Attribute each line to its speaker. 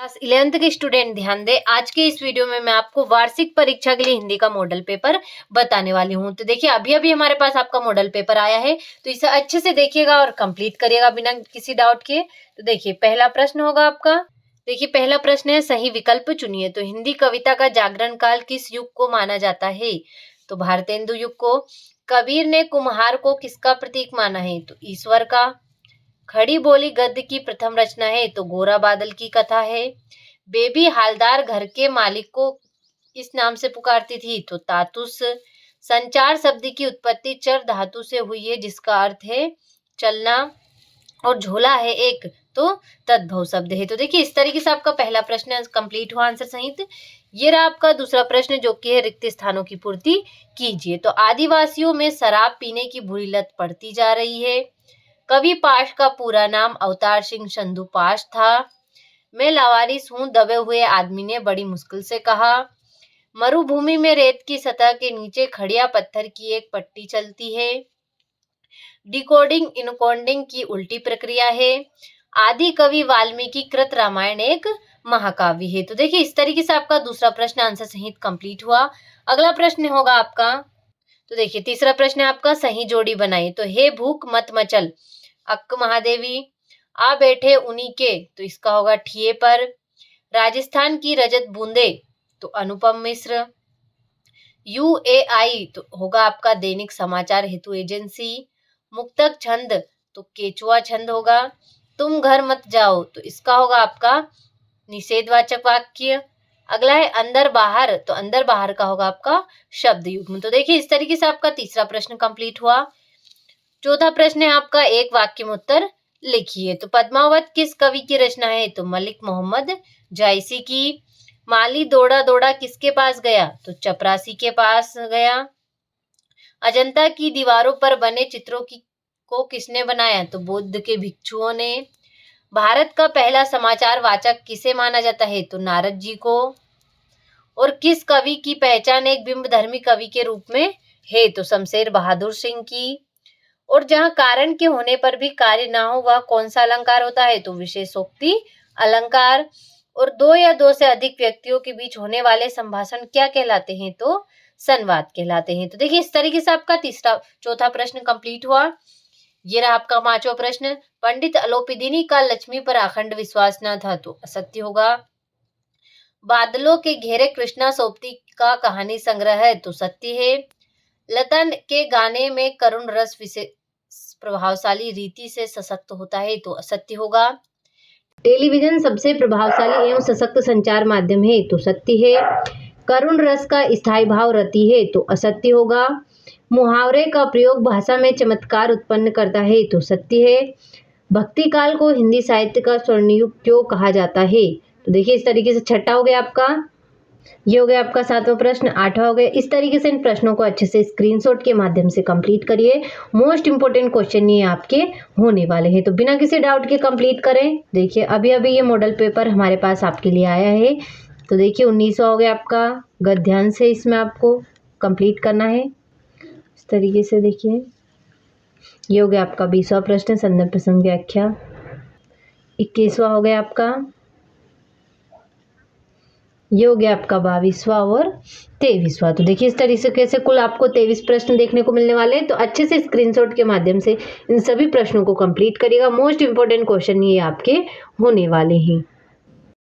Speaker 1: Class 11th के student ध्यान दें। आज के इस वीडियो में मैं आपको वार्षिक परीक्षा के लिए हिंदी का मॉडल पेपर बताने वाली हूं। तो देखिए अभी हमारे पास आपका मॉडल पेपर आया है, तो इसे अच्छे से देखिएगा और कंप्लीट करिएगा बिना किसी डाउट के। तो देखिए पहला प्रश्न होगा आपका। देखिए पहला प्रश्न है, सही विकल्प चुनिए। तो हिंदी कविता का जागरण काल किस युग को माना जाता है? तो भारतेंदु युग को। कबीर ने कुम्हार को किसका प्रतीक माना है? तो ईश्वर का। खड़ी बोली गद्य की प्रथम रचना है? तो गोरा बादल की कथा है। बेबी हालदार घर के मालिक को इस नाम से पुकारती थी? तो तातुस। संचार शब्द की उत्पत्ति चर धातु से हुई है जिसका अर्थ है चलना, और झोला है एक तो तद्भव शब्द है। तो देखिए इस तरीके से आपका पहला प्रश्न कंप्लीट हुआ आंसर सहित। ये रहा आपका दूसरा प्रश्न जो कि है रिक्त स्थानों की पूर्ति कीजिए। तो आदिवासियों में शराब पीने की बुरी लत पड़ती जा रही है। कवि पाश का पूरा नाम अवतार सिंह संधू पाश था। मैं लावारिस हूँ, दबे हुए आदमी ने बड़ी मुश्किल से कहा। मरुभूमि में रेत की सतह के नीचे खड़िया पत्थर की एक पट्टी चलती है। डिकोडिंग इनकोडिंग की उल्टी प्रक्रिया है। आदि कवि वाल्मीकि कृत रामायण एक महाकाव्य है। तो देखिए इस तरीके से आपका दूसरा प्रश्न आंसर सहित कंप्लीट हुआ। अगला प्रश्न होगा आपका। तो देखिए तीसरा प्रश्न है आपका, सही जोड़ी बनाइए। तो हे भूख मत मचल, अक्क महादेवी। आ बैठे उन्हीं के, तो इसका होगा ठिए पर। राजस्थान की रजत बूंदे, तो अनुपम मिश्र। UAI तो होगा आपका दैनिक समाचार हेतु एजेंसी। मुक्तक छंद, तो केचुआ छंद होगा। तुम घर मत जाओ, तो इसका होगा आपका निषेधवाचक वाक्य। अगला है अंदर बाहर, तो अंदर बाहर का होगा आपका शब्द युग्म। तो देखिए इस तरीके से आपका तीसरा प्रश्न कंप्लीट हुआ। चौथा प्रश्न है आपका, एक वाक्य में उत्तर लिखिए। तो पद्मावत किस कवि की रचना है? तो मलिक मोहम्मद जायसी की। माली दौड़ा दौड़ा किसके पास गया? तो चपरासी के पास गया। अजंता की दीवारों पर बने चित्रों को किसने बनाया? तो बौद्ध के भिक्षुओं ने। भारत का पहला समाचार वाचक किसे माना जाता है? तो नारद जी को। और किस कवि की पहचान एक बिंबधर्मी कवि के रूप में है? तो शमशेर बहादुर सिंह की। और जहां कारण के होने पर भी कार्य ना हो वह कौन सा अलंकार होता है? तो विशेषोक्ति अलंकार। और दो या दो से अधिक व्यक्तियों के बीच होने वाले संभाषण क्या कहलाते हैं? तो संवाद कहलाते हैं। तो देखिए इस तरीके से आपका चौथा प्रश्न कंप्लीट हुआ। ये रहा आपका पांचवा प्रश्न, पंडित अलोपीदिनी का लक्ष्मी पर अखंड विश्वास न था? तो असत्य होगा। बादलों के घेरे कृष्णा सोबती का कहानी संग्रह है? तो सत्य है। लता के गाने में करुण रस विशेष प्रभावशाली रीति से सशक्त होता है? तो असत्य होगा। टेलीविजन सबसे प्रभावशाली एवं सशक्त संचार माध्यम है? तो सत्य है। करुण रस का स्थायी भाव रति है? तो असत्य होगा। मुहावरे का प्रयोग भाषा में चमत्कार उत्पन्न करता है? तो सत्य है। भक्ति काल को हिंदी साहित्य का स्वर्णयुग क्यों कहा जाता है? तो देखिए इस तरीके से छठा हो गया आपका, ये हो गया आपका सातवां प्रश्न, आठवां हो गया। इस तरीके से इन प्रश्नों को अच्छे से स्क्रीनशॉट के माध्यम से कंप्लीट करिए। मोस्ट इंपोर्टेंट क्वेश्चन ये आपके होने वाले हैं, तो बिना किसी डाउट के कंप्लीट करें। देखिए अभी ये मॉडल पेपर हमारे पास आपके लिए आया है। तो देखिए 19वां हो गया आपका, गद्यांश है, इसमें आपको कंप्लीट करना है। इस तरीके से देखिए ये हो गया आपका 20वां प्रश्न, संदर्भ प्रसंग व्याख्या। 21वां हो गया आपका, ये हो गया आपका 22वां और 23वां। तो देखिए इस तरीके से कुल आपको 23 प्रश्न देखने को मिलने वाले हैं। तो अच्छे से स्क्रीनशॉट के माध्यम से इन सभी प्रश्नों को कंप्लीट करिएगा। मोस्ट इंपोर्टेंट क्वेश्चन ये आपके होने वाले हैं।